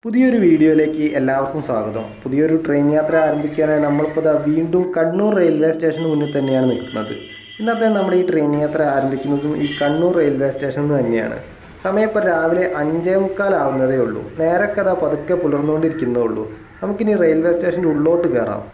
പുതിയൊരു വീഡിയോയിലേക്ക് എല്ലാവർക്കും സ്വാഗതം. പുതിയൊരു ട്രെയിൻ യാത്ര ആരംഭിക്കാനായി നമ്മളിപ്പോൾ വീണ്ടും കണ്ണൂർ റെയിൽവേ സ്റ്റേഷന് മുന്നിൽ തന്നെയാണ് നിൽക്കുന്നത്. ഇന്നത്തെ നമ്മുടെ ഈ ട്രെയിൻ യാത്ര ആരംഭിക്കുന്നതും ഈ കണ്ണൂർ റെയിൽവേ സ്റ്റേഷനിൽ തന്നെയാണ്. സമയം ഇപ്പോൾ രാവിലെ 5:45 ആവുന്നതേ ഉള്ളൂ. നേരൊക്കെ പതുക്കെ പുലർന്നുകൊണ്ടിരിക്കുന്നതേ ഉള്ളൂ. നമുക്കിനി റെയിൽവേ സ്റ്റേഷൻ്റെ ഉള്ളോട്ട് കയറാം.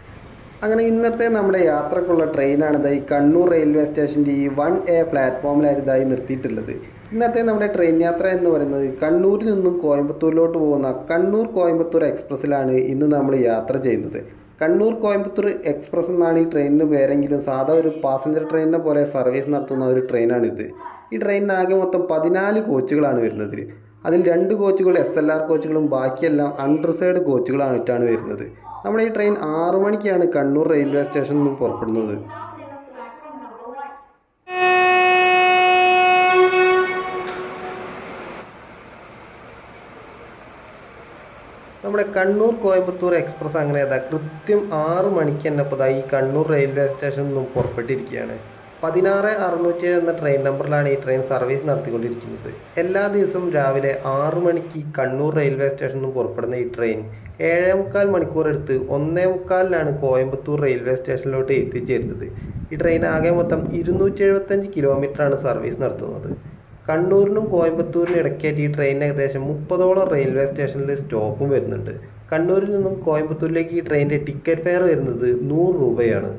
അങ്ങനെ ഇന്നത്തെ നമ്മുടെ യാത്രക്കുള്ള ട്രെയിനാണ് ഈ കണ്ണൂർ റെയിൽവേ സ്റ്റേഷൻ്റെ ഈ 1A പ്ലാറ്റ്ഫോമിലായി നിർത്തിയിട്ടുള്ളത്. ഇന്നത്തെ നമ്മുടെ ട്രെയിൻ യാത്ര എന്ന് പറയുന്നത് കണ്ണൂരിൽ നിന്നും കോയമ്പത്തൂരിലോട്ട് പോകുന്ന കണ്ണൂർ കോയമ്പത്തൂർ എക്സ്പ്രസ്സിലാണ് ഇന്ന് നമ്മൾ യാത്ര ചെയ്യുന്നത്. കണ്ണൂർ കോയമ്പത്തൂർ എക്സ്പ്രസ് എന്നാണ് ഈ ട്രെയിനിന് പേരെങ്കിലും സാധാ ഒരു പാസഞ്ചർ ട്രെയിനിനെ പോലെ സർവീസ് നടത്തുന്ന ഒരു ട്രെയിനാണിത്. ഈ ട്രെയിനിനാകെ മൊത്തം 14 കോച്ചുകളാണ് വരുന്നത്. അതിൽ 2 കോച്ചുകൾ SLR കോച്ചുകളും ബാക്കിയെല്ലാം അൺറിസേർവ്ഡ് കോച്ചുകളായിട്ടാണ് വരുന്നത്. നമ്മുടെ ഈ ട്രെയിൻ 6 മണിക്കാണ് കണ്ണൂർ റെയിൽവേ സ്റ്റേഷനിൽ നിന്നും പുറപ്പെടുന്നത്. നമ്മുടെ കണ്ണൂർ കോയമ്പത്തൂർ എക്സ്പ്രസ് അങ്ങനെ കൃത്യം 6 മണിക്ക് തന്നെ ഇപ്പോൾ ഈ കണ്ണൂർ റെയിൽവേ സ്റ്റേഷനിൽ നിന്നും പുറപ്പെട്ടിരിക്കുകയാണ്. 16607 എന്ന ട്രെയിൻ നമ്പറിലാണ് ഈ ട്രെയിൻ സർവീസ് നടത്തിക്കൊണ്ടിരിക്കുന്നത്. എല്ലാ ദിവസവും രാവിലെ 6 മണിക്ക് കണ്ണൂർ റെയിൽവേ സ്റ്റേഷനിൽ നിന്നും പുറപ്പെടുന്ന ഈ ട്രെയിൻ 7.25 മണിക്കൂർ എടുത്ത് 1:45 കോയമ്പത്തൂർ റെയിൽവേ സ്റ്റേഷനിലോട്ട് എത്തിച്ചേരുന്നത്. ഈ ട്രെയിൻ ആകെ മൊത്തം 275 കിലോമീറ്ററാണ് സർവീസ് നടത്തുന്നത്. കണ്ണൂരിനും കോയമ്പത്തൂരിനും ഇടയ്ക്കായിട്ട് ഈ ട്രെയിനിന് ഏകദേശം 30ഓളം റെയിൽവേ സ്റ്റേഷനിൽ സ്റ്റോപ്പും വരുന്നുണ്ട്. കണ്ണൂരിൽ നിന്നും കോയമ്പത്തൂരിലേക്ക് ഈ ട്രെയിനിൻ്റെ ടിക്കറ്റ് ഫെയർ വരുന്നത് 100 രൂപയാണ്.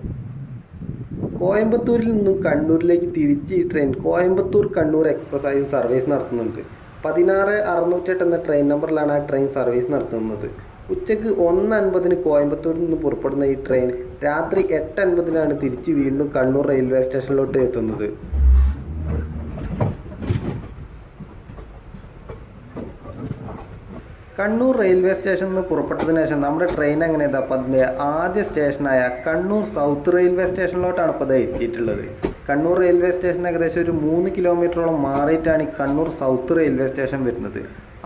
കോയമ്പത്തൂരിൽ നിന്നും കണ്ണൂരിലേക്ക് തിരിച്ച് ഈ ട്രെയിൻ കോയമ്പത്തൂർ കണ്ണൂർ എക്സ്പ്രസ് ആയി സർവീസ് നടത്തുന്നുണ്ട്. 16608 എന്ന ട്രെയിൻ നമ്പറിലാണ് ആ ട്രെയിൻ സർവീസ് നടത്തുന്നത്. ഉച്ചയ്ക്ക് 1:50 കോയമ്പത്തൂരിൽ നിന്ന് പുറപ്പെടുന്ന ഈ ട്രെയിൻ രാത്രി 8:50 തിരിച്ച് വീണ്ടും കണ്ണൂർ റെയിൽവേ സ്റ്റേഷനിലോട്ട് എത്തുന്നത്. കണ്ണൂർ റെയിൽവേ സ്റ്റേഷനിൽ നിന്ന് പുറപ്പെട്ടതിന് ശേഷം നമ്മുടെ ട്രെയിൻ അങ്ങനെ അപ്പോൾ അതിൻ്റെ ആദ്യ സ്റ്റേഷനായ കണ്ണൂർ സൗത്ത് റെയിൽവേ സ്റ്റേഷനിലോട്ടാണ് ഇപ്പോൾ എത്തിയിട്ടുള്ളത്. കണ്ണൂർ റെയിൽവേ സ്റ്റേഷൻ ഏകദേശം ഒരു 3 കിലോമീറ്ററോളം മാറിയിട്ടാണ് ഈ കണ്ണൂർ സൗത്ത് റെയിൽവേ സ്റ്റേഷൻ വരുന്നത്.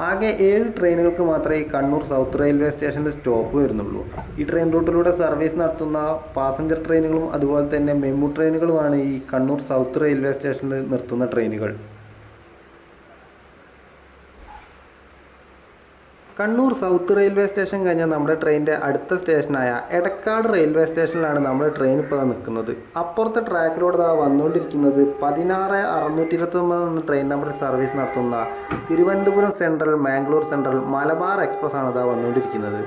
ആകെ 7 ട്രെയിനുകൾക്ക് മാത്രമേ ഈ കണ്ണൂർ സൗത്ത് റെയിൽവേ സ്റ്റേഷനിൽ സ്റ്റോപ്പ് വരുന്നുള്ളൂ. ഈ ട്രെയിൻ റൂട്ടിലൂടെ സർവീസ് നടത്തുന്ന പാസഞ്ചർ ട്രെയിനുകളും അതുപോലെ തന്നെ മെമു ട്രെയിനുകളുമാണ് ഈ കണ്ണൂർ സൗത്ത് റെയിൽവേ സ്റ്റേഷനിൽ നിർത്തുന്ന ട്രെയിനുകൾ. കണ്ണൂർ സൗത്ത് റെയിൽവേ സ്റ്റേഷൻ കഴിഞ്ഞാൽ നമ്മുടെ ട്രെയിനിൻ്റെ അടുത്ത സ്റ്റേഷനായ എടക്കാട് റെയിൽവേ സ്റ്റേഷനിലാണ് നമ്മുടെ ട്രെയിൻ ഇപ്പോൾ നിൽക്കുന്നത്. അപ്പുറത്തെ ട്രാക്കിലൂടെ വന്നുകൊണ്ടിരിക്കുന്നത് 16629 എന്ന ട്രെയിൻ നമ്പറിൽ സർവീസ് നടത്തുന്ന Thiruvananthapuram central, Mangalore central, Malabar express ആണ് വന്നുകൊണ്ടിരിക്കുന്നത്.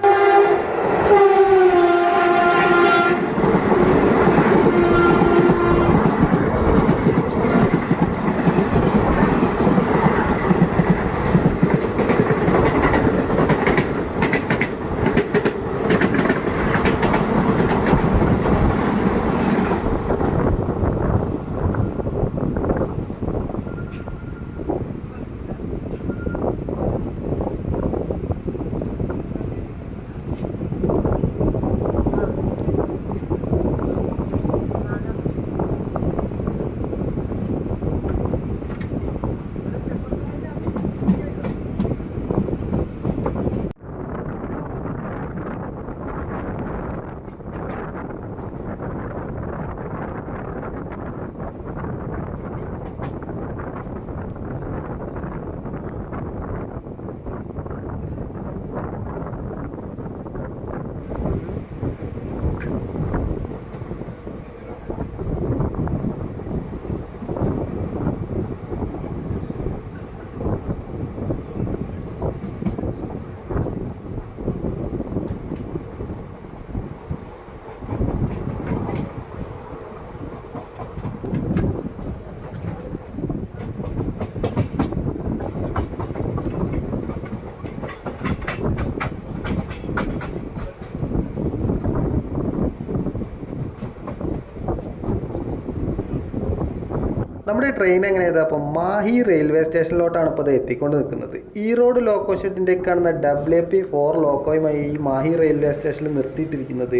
നമ്മുടെ ട്രെയിൻ എങ്ങനെയാണ് അപ്പോൾ മാഹി റെയിൽവേ സ്റ്റേഷനിലോട്ടാണ് ഇപ്പോൾ എത്തിക്കൊണ്ട് നിൽക്കുന്നത്. ഈറോഡ് ലോക്കോ ഷെഡിൻ്റെ കാണുന്ന WP4 ലോക്കോയുമായി ഈ മാഹി റെയിൽവേ സ്റ്റേഷനിൽ നിർത്തിയിട്ടിരിക്കുന്നത്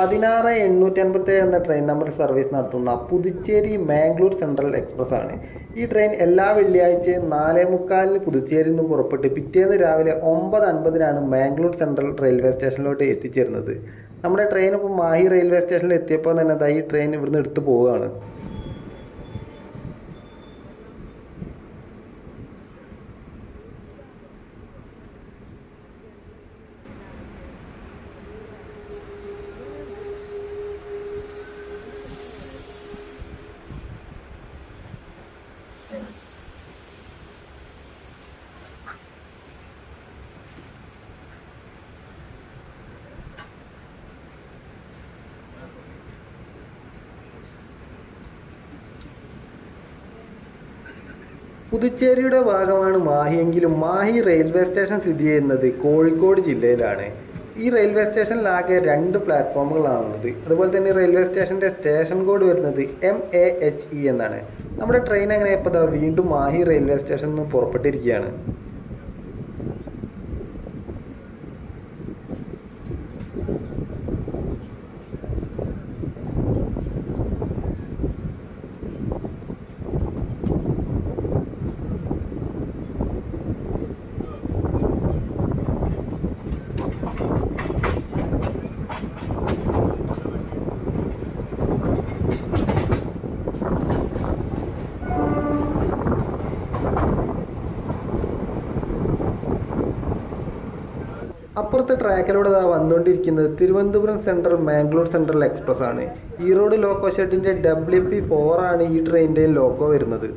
16857 എന്ന ട്രെയിൻ നമ്പറിൽ സർവീസ് നടത്തുന്ന പുതുച്ചേരി മാംഗ്ലൂർ സെൻട്രൽ എക്സ്പ്രസ് ആണ്. ഈ ട്രെയിൻ എല്ലാ വെള്ളിയാഴ്ചയും 4:45 പുതുച്ചേരിയിൽ നിന്ന് പുറപ്പെട്ട് പിറ്റേന്ന് രാവിലെ 9:50 മാംഗ്ലൂർ സെൻട്രൽ റെയിൽവേ സ്റ്റേഷനിലോട്ട് എത്തിച്ചേരുന്നത്. നമ്മുടെ ട്രെയിൻ ഇപ്പോൾ മാഹി റെയിൽവേ സ്റ്റേഷനിൽ എത്തിയപ്പോൾ തന്നെ ഈ ട്രെയിൻ ഇവിടുന്ന് എടുത്ത് പോവുകയാണ്. പുതുച്ചേരിയുടെ ഭാഗമാണ് മാഹിയെങ്കിലും മാഹി റെയിൽവേ സ്റ്റേഷൻ സ്ഥിതി ചെയ്യുന്നത് കോഴിക്കോട് ജില്ലയിലാണ്. ഈ റെയിൽവേ സ്റ്റേഷനിലാകെ 2 പ്ലാറ്റ്ഫോമുകളാണുള്ളത്. അതുപോലെ തന്നെ റെയിൽവേ സ്റ്റേഷൻ്റെ സ്റ്റേഷൻ കോഡ് വരുന്നത് MAHE എന്നാണ്. നമ്മുടെ ട്രെയിൻ അങ്ങനെ ഇപ്പോൾ വീണ്ടും മാഹി റെയിൽവേ സ്റ്റേഷനിൽ നിന്ന് പുറപ്പെട്ടിരിക്കുകയാണ്. അപ്പുറത്തെ ട്രാക്കിലൂടെ വന്നുകൊണ്ടിരിക്കുന്നത് Thiruvananthapuram central Mangalore central express ആണ്. ഈറോഡ് ലോക്കോ ഷെഡിൻ്റെ WP4 ആണ് ഈ ട്രെയിനിൻ്റെ ലോക്കോ വരുന്നത്.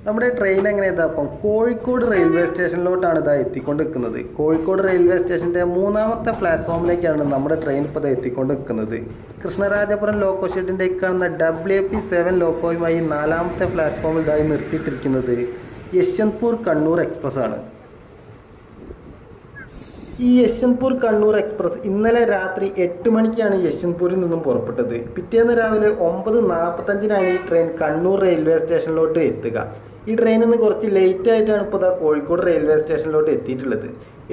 നമ്മുടെ ട്രെയിൻ എങ്ങനെ അപ്പം കോഴിക്കോട് റെയിൽവേ സ്റ്റേഷനിലോട്ടാണ് എത്തിക്കൊണ്ട് നിൽക്കുന്നത്. കോഴിക്കോട് റെയിൽവേ സ്റ്റേഷൻ്റെ 3ാമത്തെ പ്ലാറ്റ്ഫോമിലേക്കാണ് നമ്മുടെ ട്രെയിൻ ഇപ്പോൾ എത്തിക്കൊണ്ട് നിൽക്കുന്നത്. കൃഷ്ണരാജപുരം ലോക്കോ ഷെഡിൻ്റെ കാണുന്ന WP7 ലോക്കോയുമായി 4ാമത്തെ പ്ലാറ്റ്ഫോമിൽ നിർത്തിയിട്ടിരിക്കുന്നത് യശ്വന്ത്പൂർ കണ്ണൂർ എക്സ്പ്രസ് ആണ്. ഈ യശ്വന്ത്പൂർ കണ്ണൂർ എക്സ്പ്രസ് ഇന്നലെ രാത്രി 8 മണിക്കാണ് യശ്വന്ത്പൂരിൽ നിന്നും പുറപ്പെട്ടത്. പിറ്റേന്ന് രാവിലെ 9:45 ഈ ട്രെയിൻ കണ്ണൂർ റെയിൽവേ സ്റ്റേഷനിലോട്ട് എത്തുക. ഈ ട്രെയിനിൽ നിന്ന് കുറച്ച് ലേറ്റ് ആയിട്ടാണ് ഇപ്പോൾ കോഴിക്കോട് റെയിൽവേ സ്റ്റേഷനിലോട്ട് എത്തിയിട്ടുള്ളത്.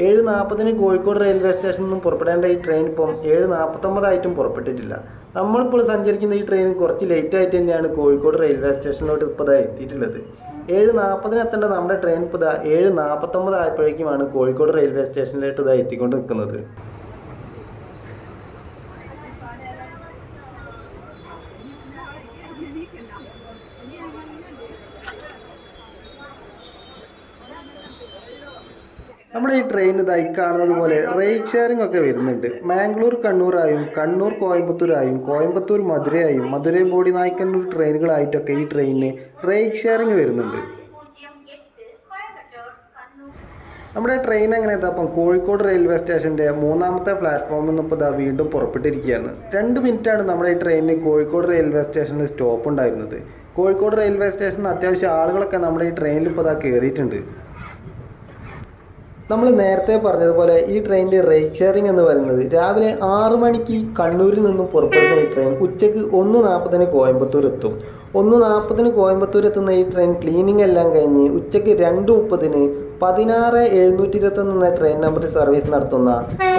7:40 കോഴിക്കോട് റെയിൽവേ സ്റ്റേഷനിൽ നിന്നും പുറപ്പെടേണ്ട ഈ ട്രെയിൻ ഇപ്പം 7:49 പുറപ്പെട്ടിട്ടില്ല. നമ്മളിപ്പോൾ സഞ്ചരിക്കുന്ന ഈ ട്രെയിൻ കുറച്ച് ലേറ്റ് ആയിട്ട് തന്നെയാണ് കോഴിക്കോട് റെയിൽവേ സ്റ്റേഷനിലോട്ട് ഇപ്പോൾ എത്തിയിട്ടുള്ളത്. 7:40 എത്തേണ്ട നമ്മുടെ ട്രെയിൻ ഇപ്പോൾ 7:49 ആയപ്പോഴേക്കുമാണ് കോഴിക്കോട് റെയിൽവേ സ്റ്റേഷനിലോട്ട് എത്തിക്കൊണ്ട് നിൽക്കുന്നത്. നമ്മുടെ ഈ ട്രെയിൻ കാണുന്നത് പോലെ റേറ്റ് ഷെയറിംഗ് ഒക്കെ വരുന്നുണ്ട്. മാംഗ്ലൂർ കണ്ണൂരായും കണ്ണൂർ കോയമ്പത്തൂരായും കോയമ്പത്തൂർ മധുരയായും മധുരൈ ബോഡിനായ്ക്കന്നൂർ ട്രെയിനുകളായിട്ടൊക്കെ ഈ ട്രെയിനിന് റേറ്റ് ഷെയറിംഗ് വരുന്നുണ്ട്. നമ്മുടെ ട്രെയിൻ എങ്ങനെ അപ്പം കോഴിക്കോട് റെയിൽവേ സ്റ്റേഷൻ്റെ 3ാമത്തെ പ്ലാറ്റ്ഫോമിൽ നിന്ന് ഇപ്പോൾ വീണ്ടും പുറപ്പെട്ടിരിക്കുകയാണ്. 2 മിനിറ്റാണ് നമ്മുടെ ഈ ട്രെയിനിന് കോഴിക്കോട് റെയിൽവേ സ്റ്റേഷനിൽ സ്റ്റോപ്പ് ഉണ്ടായിരുന്നത്. കോഴിക്കോട് റെയിൽവേ സ്റ്റേഷനിൽ അത്യാവശ്യം ആളുകളൊക്കെ നമ്മുടെ ഈ ട്രെയിനിൽ ഇപ്പോൾ കയറിയിട്ടുണ്ട്. നമ്മൾ നേരത്തെ പറഞ്ഞതുപോലെ ഈ ട്രെയിനിൻ്റെ റേറ്റ് ഷെയറിംഗ് എന്ന് പറയുന്നത് രാവിലെ 6 മണിക്ക് കണ്ണൂരിൽ നിന്നും പുറപ്പെടുന്ന ഈ ട്രെയിൻ ഉച്ചയ്ക്ക് 1:40 കോയമ്പത്തൂർ എത്തും. 1:40 കോയമ്പത്തൂർ എത്തുന്ന ഈ ട്രെയിൻ ക്ലീനിങ് എല്ലാം കഴിഞ്ഞ് ഉച്ചയ്ക്ക് 2:30 16721 എന്ന ട്രെയിൻ നമ്പറിൽ സർവീസ് നടത്തുന്ന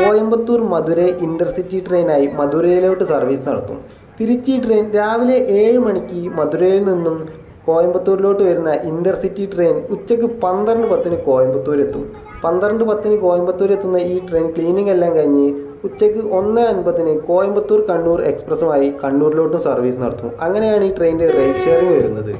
കോയമ്പത്തൂർ മധുരൈ ഇൻ്റർസിറ്റി ട്രെയിനായി മധുരയിലോട്ട് സർവീസ് നടത്തും. തിരിച്ച് ഈ ട്രെയിൻ രാവിലെ 7 മണിക്ക് മധുരയിൽ നിന്നും കോയമ്പത്തൂരിലോട്ട് വരുന്ന ഇൻ്റർസിറ്റി ട്രെയിൻ ഉച്ചയ്ക്ക് 12:10 കോയമ്പത്തൂർ എത്തും. 12:10 കോയമ്പത്തൂർ എത്തുന്ന ഈ ട്രെയിൻ ക്ലീനിങ് എല്ലാം കഴിഞ്ഞ് ഉച്ചയ്ക്ക് 1:50 കോയമ്പത്തൂർ കണ്ണൂർ എക്സ്പ്രസ്സുമായി കണ്ണൂരിലോട്ടും സർവീസ് നടത്തും. അങ്ങനെയാണ് ഈ ട്രെയിനിൻ്റെ റേറ്റ് ഷെയറിംഗ് വരുന്നത്.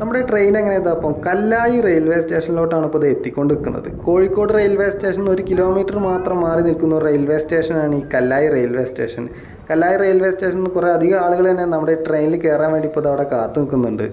നമ്മുടെ ട്രെയിൻ എങ്ങനെയാ അപ്പം കല്ലായി റെയിൽവേ സ്റ്റേഷനിലോട്ടാണ് ഇപ്പോൾ ഇത് എത്തിക്കൊണ്ട് നിൽക്കുന്നത്. കോഴിക്കോട് റെയിൽവേ സ്റ്റേഷൻ 1 കിലോമീറ്റർ മാത്രം മാറി നിൽക്കുന്ന റെയിൽവേ സ്റ്റേഷനാണ് ഈ കല്ലായി റെയിൽവേ സ്റ്റേഷൻ. കല്ലായി റെയിൽവേ സ്റ്റേഷനിൽ കുറേ അധികം ആളുകൾ തന്നെ നമ്മുടെ ട്രെയിനിൽ കയറാൻ വേണ്ടി ഇപ്പോൾ അവിടെ കാത്തു നിൽക്കുന്നുണ്ട്.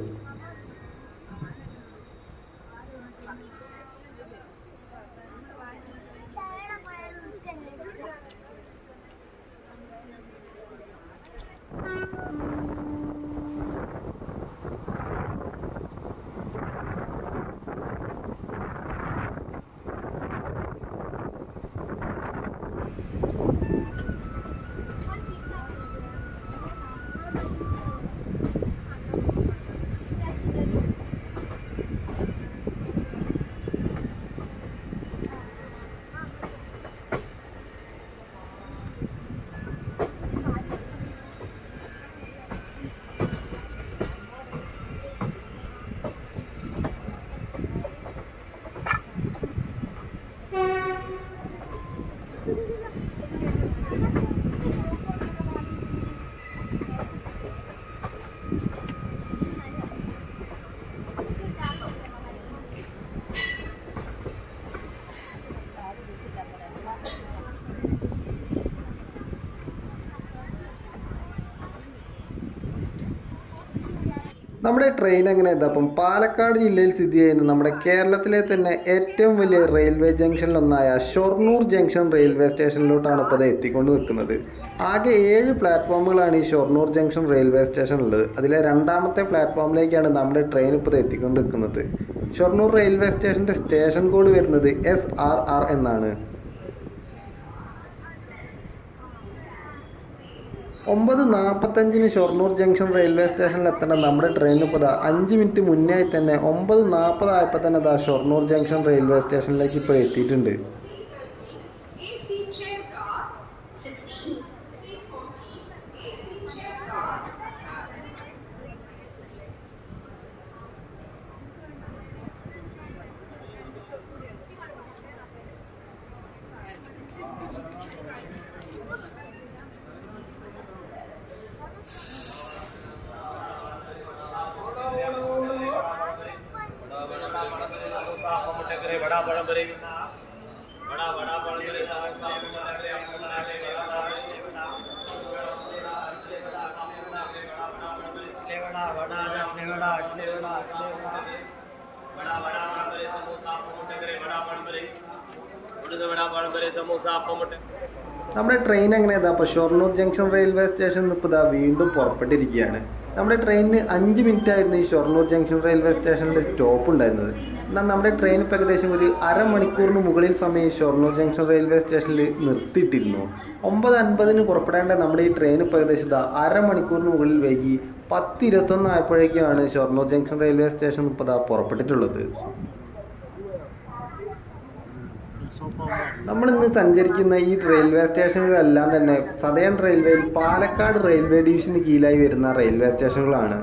നമ്മുടെ ട്രെയിൻ എങ്ങനെ അപ്പം പാലക്കാട് ജില്ലയിൽ സ്ഥിതി ചെയ്യുന്ന നമ്മുടെ കേരളത്തിലെ തന്നെ ഏറ്റവും വലിയ റെയിൽവേ ജംഗ്ഷനിലൊന്നായ ഷൊർണൂർ ജംഗ്ഷൻ റെയിൽവേ സ്റ്റേഷനിലോട്ടാണ് ഇപ്പോൾ അത് എത്തിക്കൊണ്ട് നിൽക്കുന്നത്. ആകെ 7 പ്ലാറ്റ്ഫോമുകളാണ് ഈ ഷൊർണൂർ ജംഗ്ഷൻ റെയിൽവേ സ്റ്റേഷനുള്ളത്. അതിലെ 2ാമത്തെ പ്ലാറ്റ്ഫോമിലേക്കാണ് നമ്മുടെ ട്രെയിൻ ഇപ്പോൾ എത്തിക്കൊണ്ട് നിൽക്കുന്നത്. ഷൊർണൂർ റെയിൽവേ സ്റ്റേഷൻ്റെ സ്റ്റേഷൻ കോഡ് വരുന്നത് SRR എന്നാണ്. 9:45 ഷൊർണൂർ ജംഗ്ഷൻ റെയിൽവേ സ്റ്റേഷനിൽ എത്തേണ്ട നമ്മുടെ ട്രെയിനിൽ ഇപ്പോൾ 5 മിനിറ്റ് മുന്നേ തന്നെ 9:40 ആയപ്പോൾ തന്നെ ഷൊർണൂർ ജംഗ്ഷൻ റെയിൽവേ സ്റ്റേഷനിലേക്ക് ഇപ്പോൾ എത്തിയിട്ടുണ്ട്. നമ്മുടെ ട്രെയിൻ എങ്ങനെയാ അപ്പോൾ ഷൊർണൂർ ജംഗ്ഷൻ റെയിൽവേ സ്റ്റേഷനിൽ ഇപ്പോൾ വീണ്ടും പുറപ്പെട്ടിരിക്കുകയാണ്. നമ്മുടെ ട്രെയിനിന് 5 മിനിറ്റ് ആയിരുന്നു ഈ ഷൊർണൂർ ജംഗ്ഷൻ റെയിൽവേ സ്റ്റേഷനിൽ സ്റ്റോപ്പ് ഉണ്ടായിരുന്നത്. എന്നാൽ നമ്മുടെ ട്രെയിൻ ഇപ്പോൾ ഏകദേശം ഒരു അരമണിക്കൂറിന് മുകളിൽ സമയം ഷൊർണൂർ ജംഗ്ഷൻ റെയിൽവേ സ്റ്റേഷനിൽ നിർത്തിയിട്ടിരുന്നു. 9:50 പുറപ്പെടേണ്ട നമ്മുടെ ഈ ട്രെയിൻ ഇപ്പോൾ ഏകദേശം അരമണിക്കൂറിന് മുകളിൽ വൈകി 10:21 ആയപ്പോഴേക്കാണ് ഷൊർണൂർ ജംഗ്ഷൻ റെയിൽവേ സ്റ്റേഷൻ ഇപ്പോൾ പുറപ്പെട്ടിട്ടുള്ളത്. നമ്മളിന്ന് സഞ്ചരിക്കുന്ന ഈ റെയിൽവേ സ്റ്റേഷനുകളെല്ലാം തന്നെ സതേൺ റെയിൽവേയിൽ പാലക്കാട് റെയിൽവേ ഡിവിഷന് കീഴിലായി വരുന്ന റെയിൽവേ സ്റ്റേഷനുകളാണ്.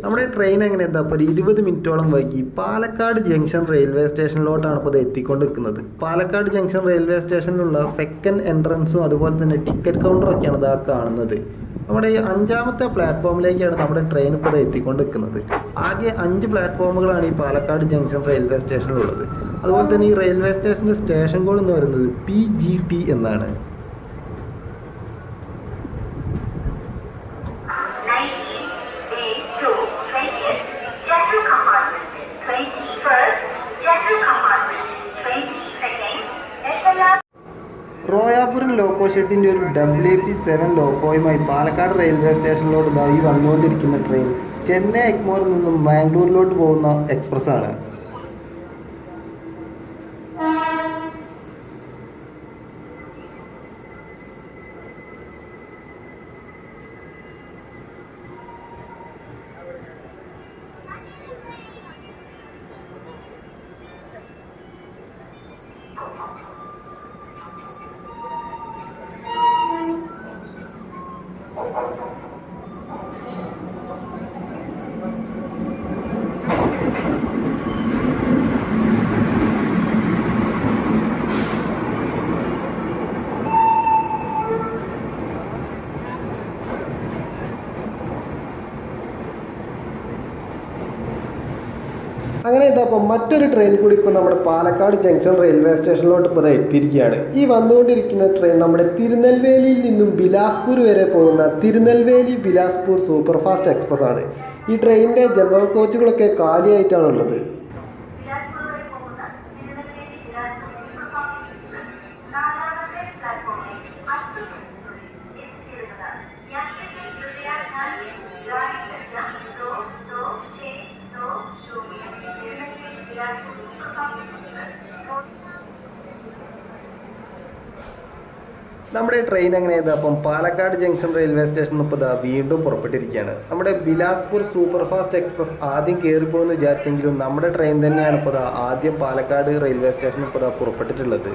നമ്മുടെ ട്രെയിൻ എങ്ങനെ എന്താ ഇപ്പോൾ ഒരു 20 മിനിറ്റോളം വൈകി പാലക്കാട് ജംഗ്ഷൻ റെയിൽവേ സ്റ്റേഷനിലോട്ടാണ് ഇപ്പോൾ ഇത് എത്തിക്കൊണ്ട് നിൽക്കുന്നത്. പാലക്കാട് ജംഗ്ഷൻ റെയിൽവേ സ്റ്റേഷനിലുള്ള സെക്കൻഡ് എൻട്രൻസും അതുപോലെ തന്നെ ടിക്കറ്റ് കൗണ്ടറൊക്കെയാണ് ഇതാ കാണുന്നത്. നമ്മുടെ ഈ 5ാമത്തെ പ്ലാറ്റ്ഫോമിലേക്കാണ് നമ്മുടെ ട്രെയിൻ ഇപ്പോൾ ഇത് എത്തിക്കൊണ്ട് നിൽക്കുന്നത്. ആകെ 5 പ്ലാറ്റ്ഫോമുകളാണ് ഈ പാലക്കാട് ജംഗ്ഷൻ റെയിൽവേ സ്റ്റേഷനിലുള്ളത്. അതുപോലെ തന്നെ ഈ റെയിൽവേ സ്റ്റേഷൻ്റെ സ്റ്റേഷൻ കോഡ് എന്ന് പറയുന്നത് PGT എന്നാണ്. റോയാപുരം ലോക്കോ ഷെഡിൻ്റെ ഒരു WP7 ലോക്കോയുമായി പാലക്കാട് റെയിൽവേ സ്റ്റേഷനിലോട്ട് ഇതായി വന്നുകൊണ്ടിരിക്കുന്ന ട്രെയിൻ ചെന്നൈ എഗ്മോറിൽ നിന്നും ബാംഗ്ലൂരിലോട്ട് പോകുന്ന എക്സ്പ്രസ് ആണ്. അങ്ങനെ ഇതപ്പോൾ മറ്റൊരു ട്രെയിൻ കൂടി ഇപ്പോൾ നമ്മുടെ പാലക്കാട് ജംഗ്ഷൻ റെയിൽവേ സ്റ്റേഷനിലോട്ട് ഇപ്പോൾ എത്തിയിരിക്കുകയാണ്. ഈ വന്നുകൊണ്ടിരിക്കുന്ന ട്രെയിൻ നമ്മുടെ തിരുനെൽവേലിയിൽ നിന്നും ബിലാസ്പൂർ വരെ പോകുന്ന Tirunelveli Bilaspur super fast express ആണ്. ഈ ട്രെയിനിൻ്റെ ജനറൽ കോച്ചുകളൊക്കെ കാലിയായിട്ടാണുള്ളത്. നമ്മുടെ ട്രെയിൻ എങ്ങനെ അപ്പം പാലക്കാട് ജംഗ്ഷൻ റെയിൽവേ സ്റ്റേഷനിൽ ഇപ്പോൾ വീണ്ടും പുറപ്പെട്ടിരിക്കുകയാണ്. നമ്മുടെ ബിലാസ്പൂർ സൂപ്പർ ഫാസ്റ്റ് എക്സ്പ്രസ് ആദ്യം കയറിപ്പോയെന്ന് വിചാരിച്ചെങ്കിലും നമ്മുടെ ട്രെയിൻ തന്നെയാണ് ഇപ്പോൾ ആദ്യം പാലക്കാട് റെയിൽവേ സ്റ്റേഷനിൽ ഇപ്പോൾ പുറപ്പെട്ടിട്ടുള്ളത്.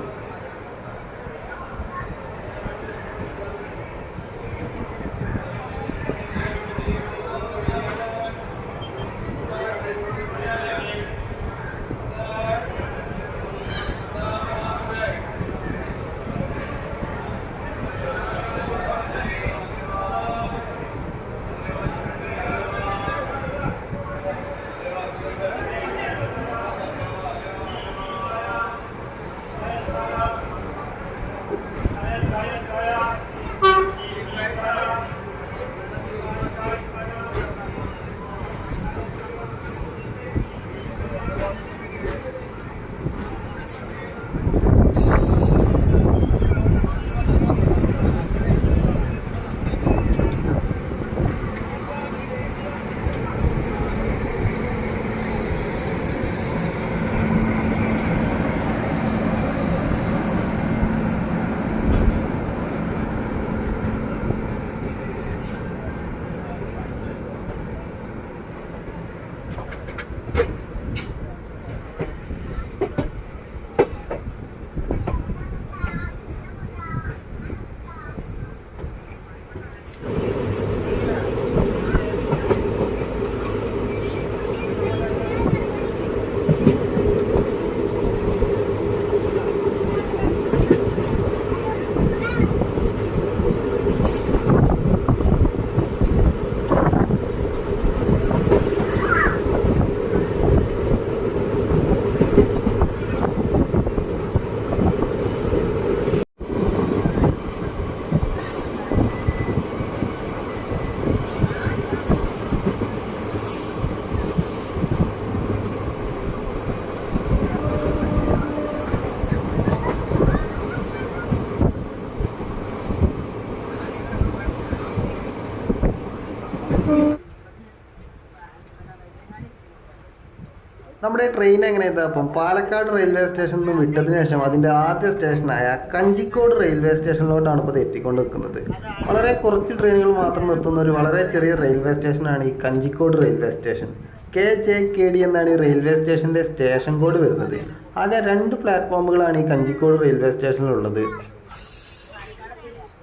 നമ്മുടെ ട്രെയിൻ എങ്ങനെ അപ്പം പാലക്കാട് റെയിൽവേ സ്റ്റേഷനിൽ നിന്ന് വിട്ടതിന് ശേഷം അതിൻ്റെ ആദ്യ സ്റ്റേഷനായ കഞ്ചിക്കോട് റെയിൽവേ സ്റ്റേഷനിലോട്ടാണ് ഇപ്പോൾ എത്തിക്കൊണ്ട് നിൽക്കുന്നത്. വളരെ കുറച്ച് ട്രെയിനുകൾ മാത്രം നിർത്തുന്ന ഒരു വളരെ ചെറിയ റെയിൽവേ സ്റ്റേഷനാണ് ഈ കഞ്ചിക്കോട് റെയിൽവേ സ്റ്റേഷൻ. KJKD എന്നാണ് ഈ റെയിൽവേ സ്റ്റേഷൻ്റെ സ്റ്റേഷൻ കോഡ് വരുന്നത്. ആകെ 2 പ്ലാറ്റ്ഫോമുകളാണ് ഈ കഞ്ചിക്കോട് റെയിൽവേ സ്റ്റേഷനിലുള്ളത്.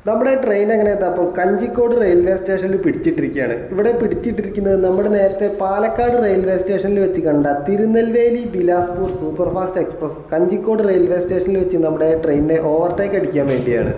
നമ്മുടെ ട്രെയിൻ എങ്ങനെ എത്താം? അപ്പോൾ കഞ്ചിക്കോട് റെയിൽവേ സ്റ്റേഷനിൽ പിടിച്ചിട്ടിരിക്കുകയാണ്. ഇവിടെ പിടിച്ചിട്ടിരിക്കുന്നത് നമ്മുടെ നേരത്തെ പാലക്കാട് റെയിൽവേ സ്റ്റേഷനിൽ വെച്ച് കണ്ട Tirunelveli Bilaspur super fast express Kanjikode railway സ്റ്റേഷനിൽ വെച്ച് നമ്മുടെ ട്രെയിനിനെ ഓവർടേക്ക് അടിക്കാൻ വേണ്ടിയാണ്.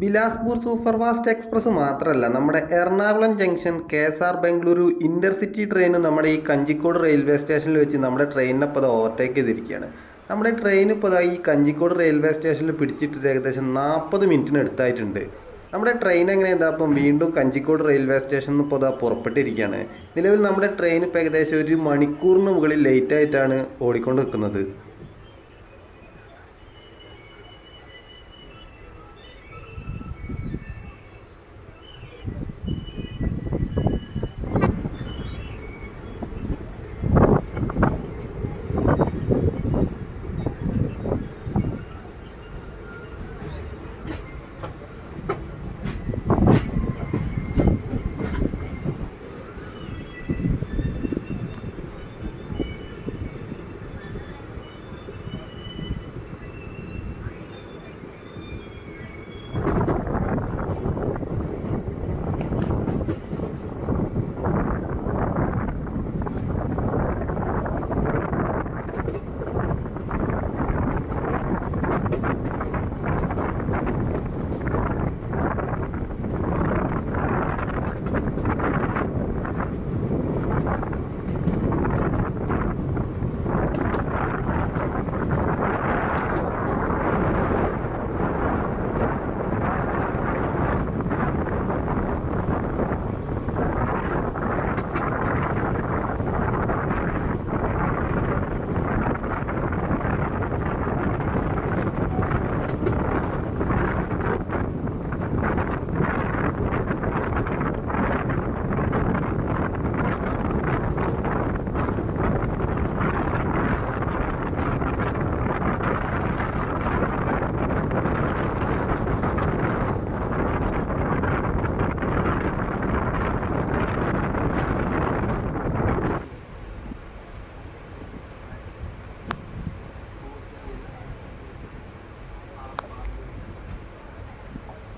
ബിലാസ്പൂർ സൂപ്പർ ഫാസ്റ്റ് എക്സ്പ്രസ് മാത്രമല്ല, നമ്മുടെ Ernakulam junction KSR Bengaluru intercity ട്രെയിനും നമ്മുടെ ഈ കഞ്ചിക്കോട് റെയിൽവേ സ്റ്റേഷനിൽ വെച്ച് നമ്മുടെ ട്രെയിനിനപ്പോൾ അത് ഓവർടേക്ക് ചെയ്തിരിക്കുകയാണ്. നമ്മുടെ ട്രെയിൻ ഇപ്പോൾ ഈ കഞ്ചിക്കോട് റെയിൽവേ സ്റ്റേഷനിൽ പിടിച്ചിട്ട് ഏകദേശം 40 മിനിറ്റിന് അടുത്തായിട്ടുണ്ട്. നമ്മുടെ ട്രെയിൻ എങ്ങനെ അപ്പം വീണ്ടും കഞ്ചിക്കോട് റെയിൽവേ സ്റ്റേഷനിൽ ഇപ്പോൾ പുറപ്പെട്ടിരിക്കുകയാണ്. നിലവിൽ നമ്മുടെ ട്രെയിൻ ഇപ്പോൾ ഏകദേശം 1 മണിക്കൂറിന് മുകളിൽ ലേറ്റായിട്ടാണ് ഓടിക്കൊണ്ട് നിൽക്കുന്നത്.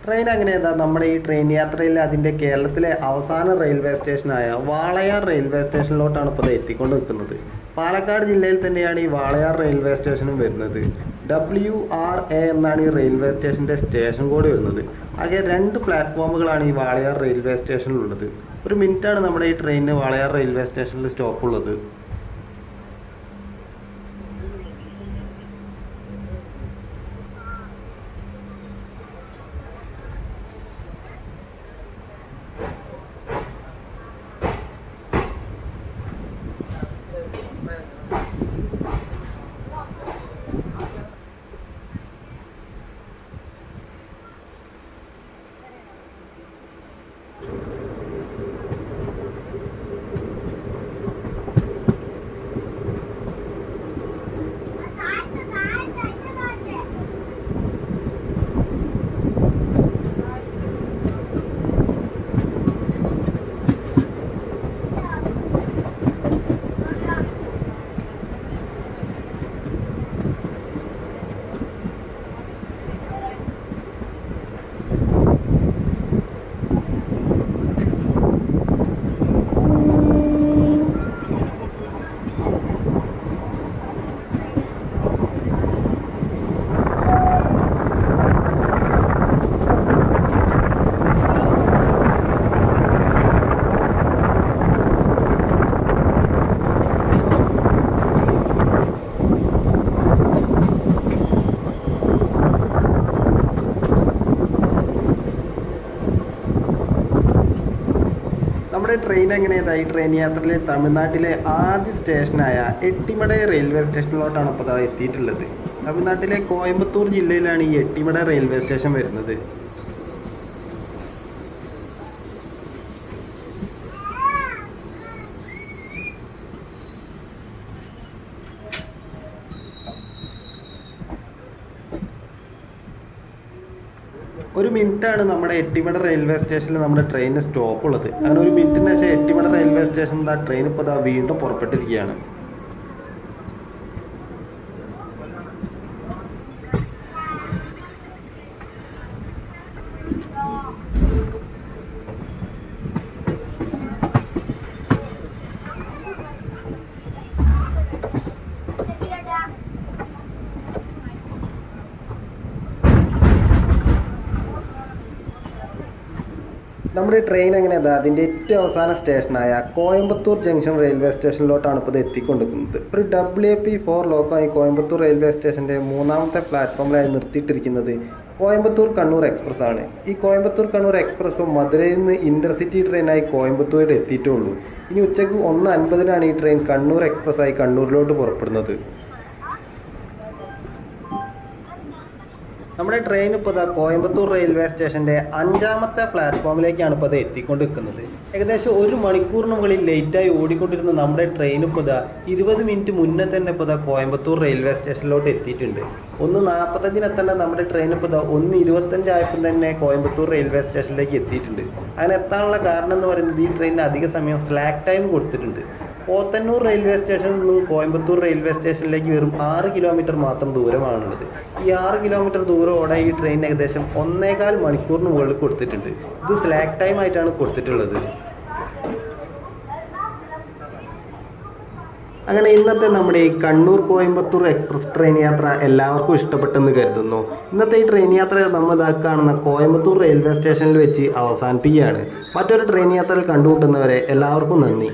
ട്രെയിൻ അങ്ങനെ നമ്മുടെ ഈ ട്രെയിൻ യാത്രയിൽ അതിൻ്റെ കേരളത്തിലെ അവസാന റെയിൽവേ സ്റ്റേഷനായ വാളയാർ റെയിൽവേ സ്റ്റേഷനിലോട്ടാണ് ഇപ്പോൾ എത്തിക്കൊണ്ട് നിൽക്കുന്നത്. പാലക്കാട് ജില്ലയിൽ തന്നെയാണ് ഈ വാളയാർ റെയിൽവേ സ്റ്റേഷനും വരുന്നത്. WRA എന്നാണ് ഈ റെയിൽവേ സ്റ്റേഷൻ്റെ സ്റ്റേഷൻ കോഡ് വരുന്നത്. ആകെ 2 പ്ലാറ്റ്ഫോമുകളാണ് ഈ വാളയാർ റെയിൽവേ സ്റ്റേഷനിലുള്ളത്. 1 മിനിറ്റാണ് നമ്മുടെ ഈ ട്രെയിനിന് വാളയാർ റെയിൽവേ സ്റ്റേഷനിൽ സ്റ്റോപ്പുള്ളത്. ട്രെയിൻ എങ്ങനെയാ ഈ ട്രെയിൻ യാത്രയിൽ തമിഴ്നാട്ടിലെ ആദ്യ സ്റ്റേഷനായ എട്ടിമട റെയിൽവേ സ്റ്റേഷനിലോട്ടാണ് ഇപ്പോൾ എത്തിയിട്ടുള്ളത്. തമിഴ്നാട്ടിലെ കോയമ്പത്തൂർ ജില്ലയിലാണ് ഈ എട്ടിമട റെയിൽവേ സ്റ്റേഷൻ വരുന്നത്. ഒരു മിനിറ്റാണ് നമ്മുടെ എട്ടിമട റെയിൽവേ സ്റ്റേഷനിൽ നമ്മുടെ ട്രെയിനിന് സ്റ്റോപ്പ് ഉള്ളത്. അങ്ങനെ ഒരു മിനിറ്റിന് ശേഷം എട്ടിമട റെയിൽവേ സ്റ്റേഷനിൽ ട്രെയിൻ ഇപ്പോൾ വീണ്ടും പുറപ്പെട്ടിരിക്കുകയാണ്. നമ്മുടെ ട്രെയിൻ എങ്ങനെയാ അതിൻ്റെ ഏറ്റവും അവസാന സ്റ്റേഷനായ കോയമ്പത്തൂർ ജംഗ്ഷൻ റെയിൽവേ സ്റ്റേഷനിലോട്ടാണ് ഇപ്പോൾ എത്തിക്കൊണ്ടിരിക്കുന്നത്. ഒരു WAP4 ലോക്കമായി കോയമ്പത്തൂർ റെയിൽവേ സ്റ്റേഷൻ്റെ 3ാമത്തെ പ്ലാറ്റ്ഫോമിലായി നിർത്തിയിട്ടിരിക്കുന്നത് കോയമ്പത്തൂർ കണ്ണൂർ എക്സ്പ്രസ് ആണ്. ഈ കോയമ്പത്തൂർ കണ്ണൂർ എക്സ്പ്രസ് ഇപ്പോൾ മധുരയിൽ നിന്ന് ഇൻ്റർസിറ്റി ട്രെയിനായി കോയമ്പത്തൂരിൽ എത്തിയിട്ടുള്ളൂ. ഇനി ഉച്ചയ്ക്ക് 1:50 ഈ ട്രെയിൻ കണ്ണൂർ എക്സ്പ്രസ് ആയി കണ്ണൂരിലോട്ട് പുറപ്പെടുന്നത്. നമ്മുടെ ട്രെയിൻ ഇപ്പോൾ കോയമ്പത്തൂർ റെയിൽവേ സ്റ്റേഷൻ്റെ 5ാമത്തെ പ്ലാറ്റ്ഫോമിലേക്കാണ് ഇപ്പോൾ എത്തിക്കൊണ്ടിരിക്കുന്നത്. ഏകദേശം 1 മണിക്കൂറിന് മുകളിൽ ലേറ്റായി ഓടിക്കൊണ്ടിരുന്ന നമ്മുടെ ട്രെയിൻ ഇപ്പോൾ 20 മിനിറ്റ് മുന്നേ തന്നെ ഇപ്പോൾ കോയമ്പത്തൂർ റെയിൽവേ സ്റ്റേഷനിലോട്ട് എത്തിയിട്ടുണ്ട്. 1:45 എത്തേണ്ട നമ്മുടെ ട്രെയിൻ ഇപ്പോൾ 1:25 ആയപ്പോൾ തന്നെ കോയമ്പത്തൂർ റെയിൽവേ സ്റ്റേഷനിലേക്ക് എത്തിയിട്ടുണ്ട്. അങ്ങനെ എത്താനുള്ള കാരണം എന്ന് പറയുന്നത് ഈ ട്രെയിനിന് അധിക സമയം സ്ലാക്ക് ടൈം കൊടുത്തിട്ടുണ്ട്. പോത്തന്നൂർ റെയിൽവേ സ്റ്റേഷനിൽ നിന്നും കോയമ്പത്തൂർ റെയിൽവേ സ്റ്റേഷനിലേക്ക് വെറും 6 കിലോമീറ്റർ മാത്രം ദൂരമാണുള്ളത്. ഈ 6 കിലോമീറ്റർ ദൂരം ഈ ട്രെയിൻ ഏകദേശം 1.25 മണിക്കൂറിന് മുകളിൽ കൊടുത്തിട്ടുണ്ട്. ഇത് സ്ലാക്ക് ടൈം ആയിട്ടാണ് കൊടുത്തിട്ടുള്ളത്. അങ്ങനെ ഇന്നത്തെ നമ്മുടെ ഈ കണ്ണൂർ കോയമ്പത്തൂർ എക്സ്പ്രസ് ട്രെയിൻ യാത്ര എല്ലാവർക്കും ഇഷ്ടപ്പെട്ടെന്ന് കരുതുന്നു. ഇന്നത്തെ ഈ ട്രെയിൻ യാത്ര നമ്മൾ കാണുന്ന കോയമ്പത്തൂർ റെയിൽവേ സ്റ്റേഷനിൽ വെച്ച് അവസാനിപ്പിക്കുകയാണ്. മറ്റൊരു ട്രെയിൻ യാത്രയിൽ കണ്ടുമുട്ടുന്നവരെ എല്ലാവർക്കും നന്ദി.